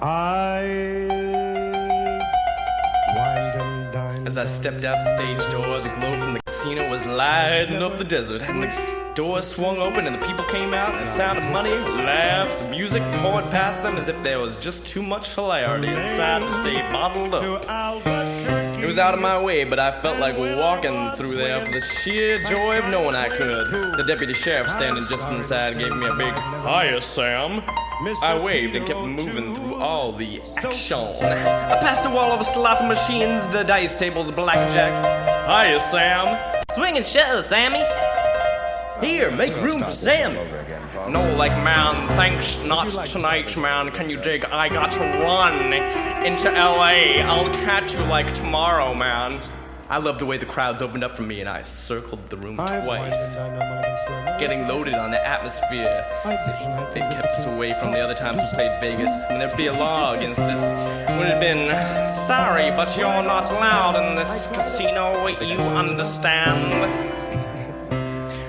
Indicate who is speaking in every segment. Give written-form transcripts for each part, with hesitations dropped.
Speaker 1: As I stepped out the stage door, the glow from the casino was lighting up the desert, and the door swung open and the people came out, and the sound of money, laughs, music poured past them as if there was just too much hilarity inside to stay bottled up. It was out of my way, but I felt like walking through there for the sheer joy of knowing I could. The deputy sheriff standing just inside gave me a big, "Hiya, Sam." I waved and kept moving through all the action. I passed a wall of slot machines, the dice tables, blackjack. "Hiya, Sam."
Speaker 2: Swing and show, Sammy.
Speaker 1: "Here, make room for Sam." "No, like, man, thanks, not tonight, man. Can you dig? I got to run into LA. I'll catch you, like, tomorrow, man." I loved the way the crowds opened up for me, and I circled the room twice, getting loaded on the atmosphere. They kept us away from the other times we played Vegas, when there'd be a law against us. Would have been, "Sorry, but you're not allowed in this casino, you understand?"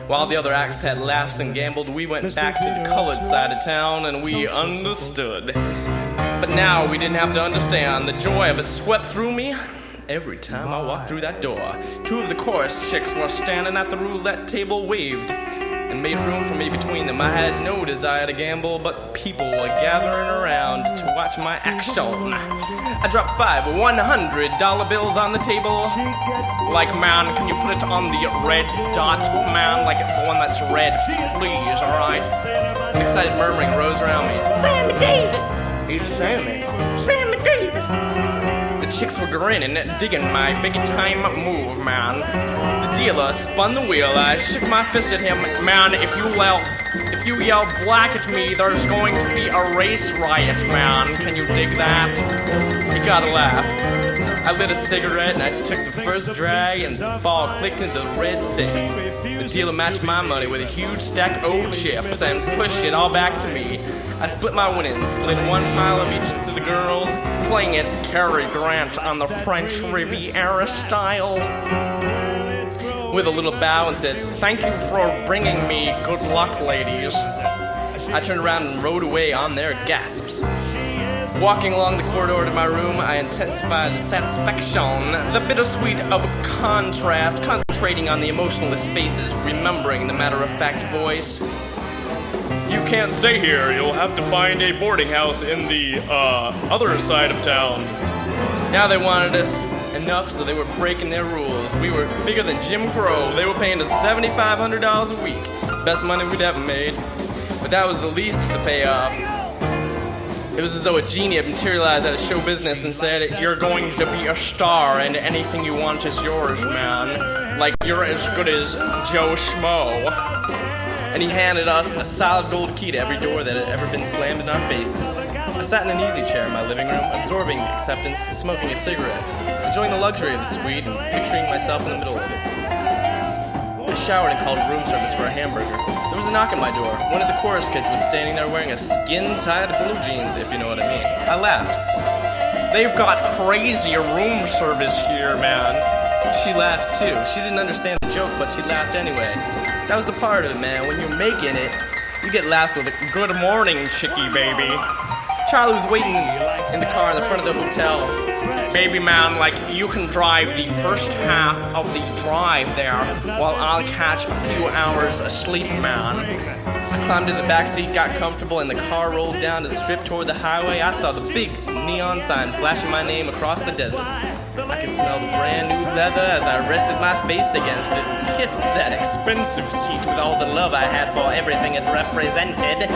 Speaker 1: While the other acts had laughs and gambled, we went back to the colored side of town and we understood. But now we didn't have to understand. The joy of it swept through me every time I walked through that door. Two of the chorus chicks were standing at the roulette table, waved, and made room for me between them. I had no desire to gamble, but people were gathering around to watch my action. I dropped 5 $100 bills on the table. Like, man, can you put it on the red dot, man? Like the one that's red, please, alright? An excited murmuring rose around me.
Speaker 2: Sammy Davis.
Speaker 1: He's Sammy.
Speaker 2: Sammy Davis.
Speaker 1: The chicks were grinning, digging my big-time move, man. The dealer spun the wheel. I shook my fist at him. "Man, if you yell black at me, there's going to be a race riot, man. Can you dig that?" He got a laugh. I lit a cigarette and I took the first drag, and the ball clicked into the red 6. The dealer matched my money with a huge stack of old chips and pushed it all back to me. I split my winnings, slid one pile of each to the girls, playing it Cary Grant on the French Riviera style. With a little bow and said, "Thank you for bringing me good luck, ladies." I turned around and rode away on their gasps. Walking along the corridor to my room, I intensified the satisfaction, the bittersweet of contrast, concentrating on the emotionless faces, remembering the matter-of-fact voice. "You can't stay here. You'll have to find a boarding house in the, other side of town." Now they wanted us enough, so they were breaking their rules. We were bigger than Jim Crow. They were paying us $7,500 a week. Best money we'd ever made. But that was the least of the payoff. It was as though a genie had materialized out of show business and said, "You're going to be a star, and anything you want is yours, man. Like, you're as good as Joe Schmo." And he handed us a solid gold key to every door that had ever been slammed in our faces. I sat in an easy chair in my living room, absorbing the acceptance, smoking a cigarette, enjoying the luxury of the suite, and picturing myself in the middle of it. I showered and called room service for a hamburger. There was a knock at my door. One of the chorus kids was standing there wearing a skin-tight blue jeans, if you know what I mean. I laughed. "They've got crazy room service here, man." She laughed too. She didn't understand the joke, but she laughed anyway. That was the part of it, man. When you're making it, you get laughs with a "Good morning, chickie baby." Charlie was waiting in the car in the front of the hotel. "Baby man, like, you can drive the first half of the drive there while I'll catch a few hours of sleep, man." I climbed in the back seat, got comfortable, and the car rolled down the strip toward the highway. I saw the big neon sign flashing my name across the desert. I could smell the brand new leather as I rested my face against it and kissed that expensive seat with all the love I had for everything it represented.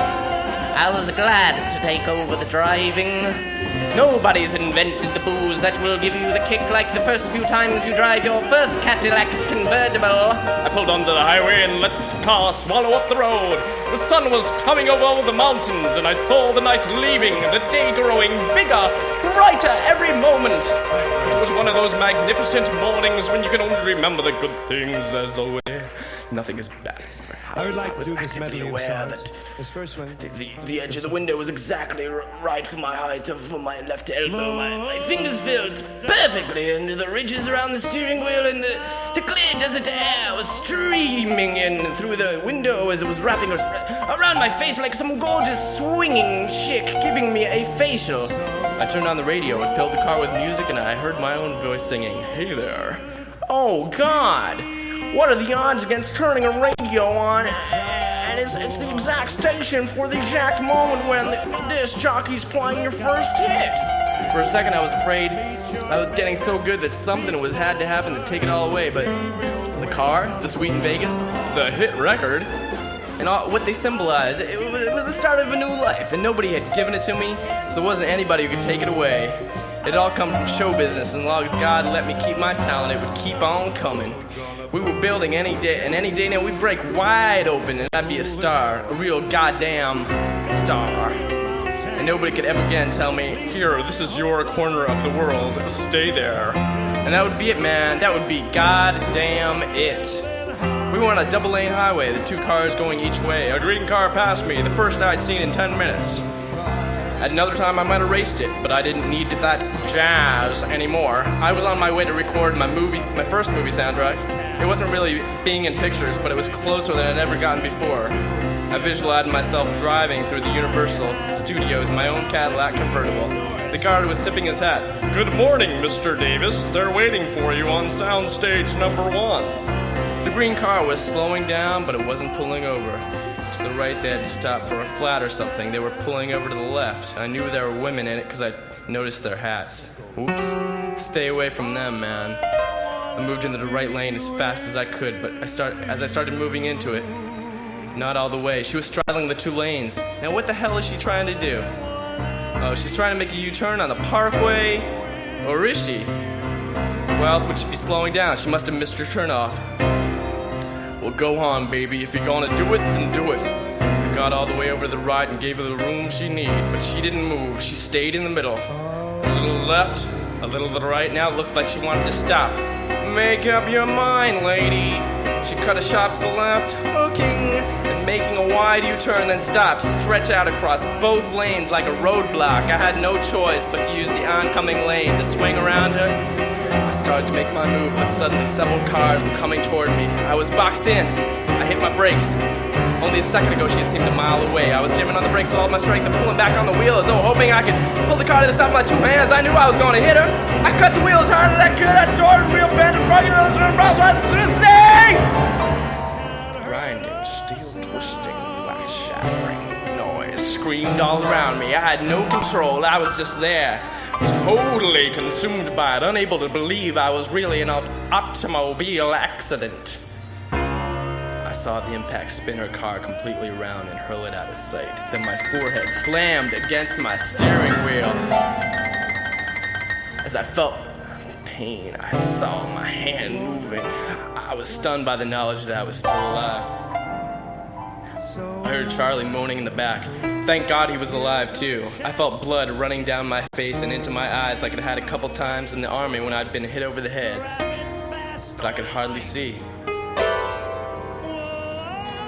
Speaker 1: I was glad to take over the driving. Nobody's invented the booze that will give you the kick like the first few times you drive your first Cadillac convertible. I pulled onto the highway and let the car swallow up the road. The sun was coming over the mountains, and I saw the night leaving, the day growing bigger, brighter every moment. It was one of those magnificent mornings when you can only remember the good things as always. Nothing as bad as ever happened.
Speaker 3: I would like to
Speaker 1: was
Speaker 3: do this
Speaker 1: actively
Speaker 3: medley of
Speaker 1: aware
Speaker 3: songs.
Speaker 1: that
Speaker 3: This first one.
Speaker 1: the edge of the window was exactly right for my height, for my left elbow. My fingers filled perfectly into the ridges around the steering wheel, and the clear desert air was streaming in through the window as it was wrapping around my face like some gorgeous swinging chick giving me a facial. I turned on the radio and filled the car with music, and I heard my own voice singing, "Hey there." Oh God, what are the odds against turning a radio on and it's the exact station for the exact moment when the disc jockey's playing your first hit? For a second I was afraid I was getting so good that something had to happen to take it all away, but the car, the suite in Vegas, the hit record, and all what they symbolize, it was the start of a new life, and nobody had given it to me, so there wasn't anybody who could take it away. It all come from show business, and as long as God let me keep my talent, it would keep on coming. We were building any day, and any day now we'd break wide open, and I'd be a star, a real goddamn star. And nobody could ever again tell me, "Here, this is your corner of the world, stay there." And that would be it, man. That would be goddamn it. We were on a double-lane highway, the two cars going each way. A green car passed me, the first I'd seen in 10 minutes. At another time, I might have raced it, but I didn't need that jazz anymore. I was on my way to record my first movie soundtrack. It wasn't really being in pictures, but it was closer than I'd ever gotten before. I visualized myself driving through the Universal Studios in my own Cadillac convertible. The guard was tipping his hat. "Good morning, Mr. Davis. They're waiting for you on soundstage number 1. The green car was slowing down, but it wasn't pulling over. To the right, they had to stop for a flat or something. They were pulling over to the left. I knew there were women in it because I noticed their hats. Oops. Stay away from them, man. I moved into the right lane as fast as I could, but as I started moving into it, not all the way. She was straddling the two lanes. Now what the hell is she trying to do? Oh, she's trying to make a U-turn on the Parkway? Or is she? Why else would she be slowing down? She must have missed her turn off. Well, go on, baby. If you're gonna do it, then do it. I got all the way over to the right and gave her the room she needed, but she didn't move. She stayed in the middle. A little to the left, a little to the right. Now it looked like she wanted to stop. Make up your mind, lady. She cut a sharp to the left, hooking and making a wide U-turn, then stopped, stretch out across both lanes like a roadblock. I had no choice but to use the oncoming lane to swing around her. I started to make my move, but suddenly several cars were coming toward me. I was boxed in. I hit my brakes. Only a second ago she had seemed a mile away. I was jamming on the brakes with all my strength and pulling back on the wheel as though hoping I could pull the car to the side with my two hands. I knew I was going to hit her. I cut the wheel as hard as I could. I tore the real fender, broken wheels, and brought electricity! Grinding, steel twisting, glass shattering, noise screamed all around me. I had no control. I was just there, totally consumed by it, unable to believe I was really in an automobile accident. I saw the impact spin her car completely around and hurl it out of sight. Then my forehead slammed against my steering wheel. As I felt pain, I saw my hand moving. I was stunned by the knowledge that I was still alive. I heard Charlie moaning in the back. Thank God he was alive too. I felt blood running down my face and into my eyes like it had a couple times in the army when I'd been hit over the head. But I could hardly see.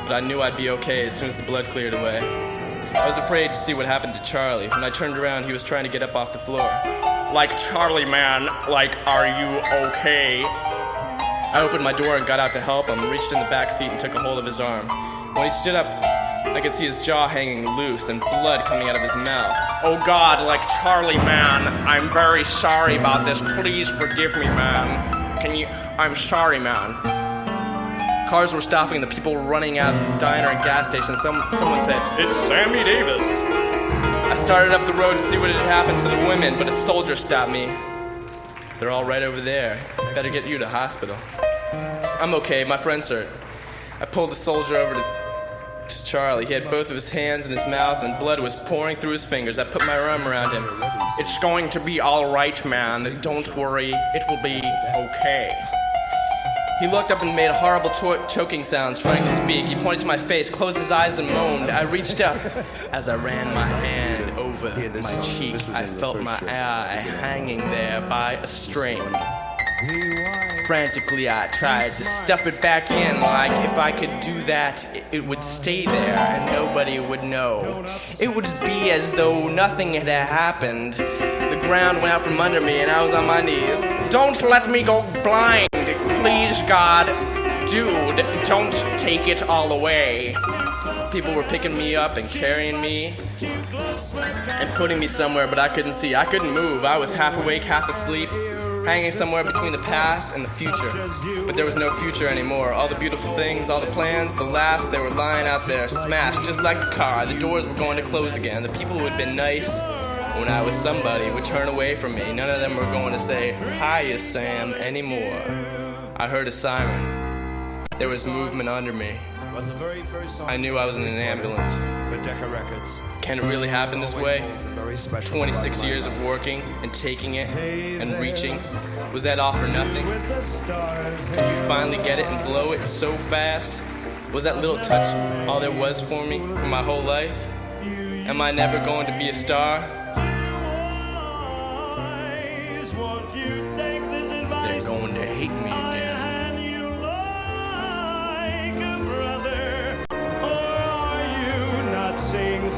Speaker 1: But I knew I'd be okay as soon as the blood cleared away. I was afraid to see what happened to Charlie. When I turned around, he was trying to get up off the floor. Like, Charlie, man, like, are you okay? I opened my door and got out to help him, reached in the back seat and took a hold of his arm. When he stood up, I could see his jaw hanging loose and blood coming out of his mouth. Oh God, like, Charlie, man, I'm very sorry about this. Please forgive me, man. I'm sorry, man. Cars were stopping, the people were running out of the diner and gas station. Someone said, "It's Sammy Davis." I started up the road to see what had happened to the women, but a soldier stopped me. "They're all right over there. Better get you to hospital." "I'm okay, my friend's hurt." I pulled the soldier over to Charlie. He had both of his hands in his mouth and blood was pouring through his fingers. I put my arm around him. "It's going to be all right, man. Don't worry. It will be okay." He looked up and made horrible choking sounds, trying to speak. He pointed to my face, closed his eyes and moaned. I reached up. As I ran my hand over my cheek, I felt my eye hanging there by a string. Frantically, I tried to stuff it back in, like if I could do that, it would stay there and nobody would know. It would be as though nothing had happened. The ground went out from under me and I was on my knees. "Don't let me go blind. please, God, dude, don't take it all away. People were picking me up and carrying me and putting me somewhere, but I couldn't see. I couldn't move. I was half awake, half asleep, hanging somewhere between the past and the future. But there was no future anymore. All the beautiful things, all the plans, the laughs, they were lying out there, smashed just like a car. The doors were going to close again. The people who had been nice when I was somebody would turn away from me. None of them were going to say, "Hiya, Sam," anymore. I heard a siren. There was movement under me. I knew I was in an ambulance. Can it really happen this way? 26 years of working and taking it and reaching. Was that all for nothing? Could you finally get it and blow it so fast? Was that little touch all there was for me for my whole life? Am I never going to be a star? They're going to hate me again.